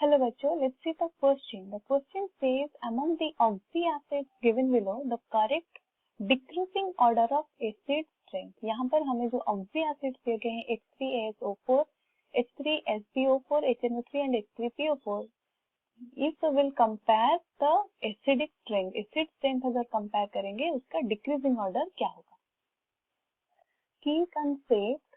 Hello बच्चों, let's see the question. The question says among the oxyacids given below, the correct decreasing order of acid strength. यहाँ पर हमें जो oxyacids दिए गए हैं H3ASO4, H3SbO4, HNO3 and H3PO4. If we will compare the acidic strength, acid strength अगर compare करेंगे उसका decreasing order क्या होगा? Key concept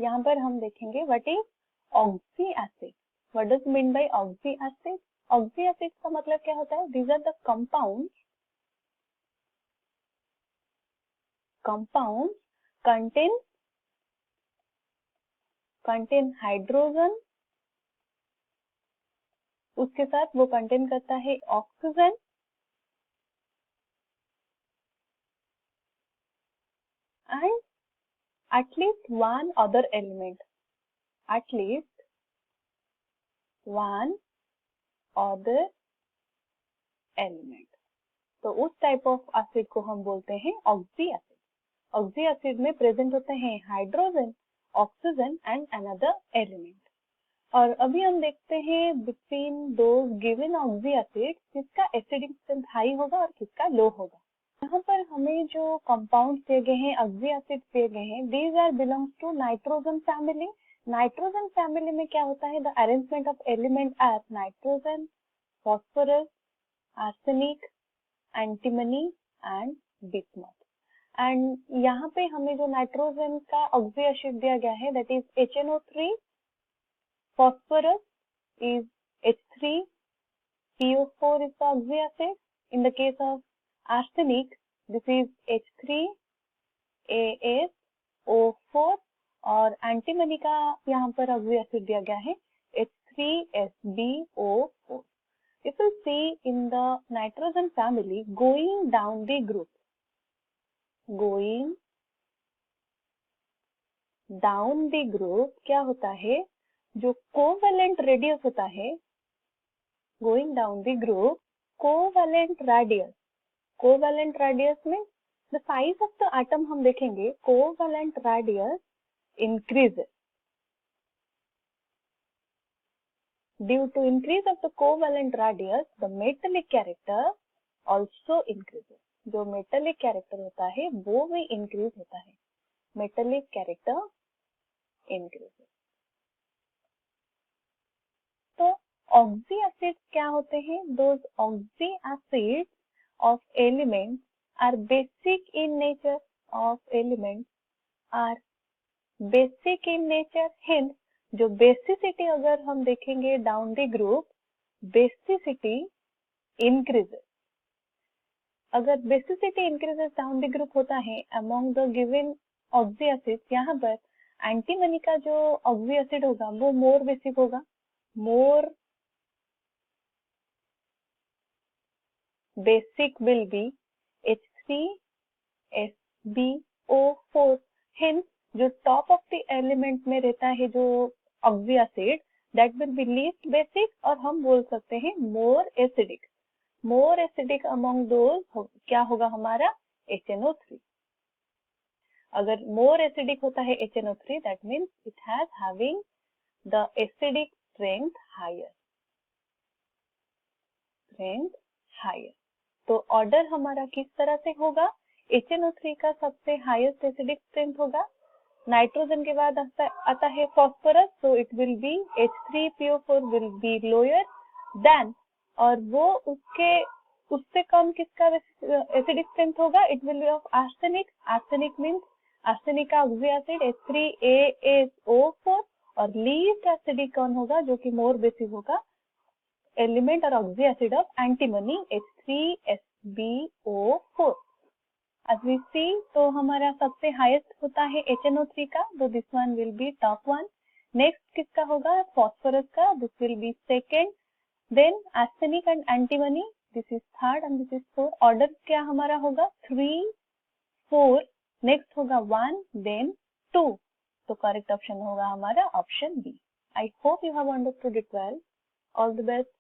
यहाँ पर हम देखेंगे what is oxyacid. What does mean by oxyacid? Oxyacid का मतलब क्या होता है? These are the compounds contain hydrogen, उसके साथ वो कंटेन करता है oxygen and at least one other element. तो उस टाइप ऑफ एसिड को हम बोलते हैं ऑक्सीएसिड. ऑक्सीएसिड में प्रेजेंट होते हैं hydrogen, oxygen and another element. और अभी हम देखते हैं बिटवीन दोज गिवन ऑक्सीएसिड किसका एसिडिक स्ट्रेंथ हाई होगा और किसका लो होगा. यहाँ पर हमें जो कंपाउंड दिए गए हैं, ऑक्सीएसिड दिए गए हैं, these are belongs to nitrogen family. Nitrogen family में क्या होता है? The arrangement of element are nitrogen, phosphorus, arsenic, antimony and bismuth. And यहाँ पे हमें जो नाइट्रोजन का ऑक्सीएसिड दिया गया है that is HNO3, phosphorus is H3, PO4 is the oxyacid. In the case of arsenic, this is H3ASO4 और antimony का यहाँ पर ऑक्सीएसिड दिया गया है H3SbO4. If you see in the nitrogen family, going down the group क्या होता है? जो कोवेलेंट रेडियस होता है, going down the group, covalent radius में the size of the atom हम देखेंगे, covalent radius increases. Due to increase of the covalent radius the metallic character also increases. जो मेटेलिक कैरेक्टर होता है वो भी इंक्रीज होता है. Metallic character increases. तो ऑक्सीएसिड्स क्या होते हैं? Those oxyacids of elements are basic in nature. Hence जो बेसिसिटी अगर हम देखेंगे down the group, basicity increases. अगर basicity increases down the group होता है अमॉन्ग द गिवन ऑक्सीएसिड्स, यहाँ पर एंटीमनी का जो ऑक्सीएसिड होगा वो मोर बेसिक होगा. More basic will be H3SbO4. Hence, जो टॉप ऑफ द एलिमेंट में रहता है जो ऑक्सीएसिड, that will be least basic और हम बोल सकते हैं more acidic. More acidic among those क्या होगा हमारा? HNO3. अगर more acidic होता है HNO3, that means it has having the acidic strength higher. तो ऑर्डर हमारा किस तरह से होगा? HNO3 का सबसे हाईएस्ट एसिडिक स्ट्रेंथ होगा. नाइट्रोजन के बाद आता है phosphorus, so it will be H3PO4 will be lower than, और वो उससे कम किसका एसिडिक स्ट्रेंथ होगा? It will be of arsenic. Arsenic means arsenic का ऑक्सीएसिड H3ASO4. और लीस्ट एसिडिक कौन होगा? जो कि मोर बेसिक होगा, एलिमेंट और oxyacid of antimony H3SbO4. as we see, तो हमारा सबसे हाईएस्ट होता है HNO3 का, तो this one will be top one. Next किसका होगा? फॉस्फोरस का, this will be second. Then arsenic and antimony, this is third and this is fourth. Order क्या हमारा होगा? 3, 4, नेक्स्ट होगा 1, देन 2. तो करेक्ट ऑप्शन होगा हमारा option B. I hope you have understood it well. All the best.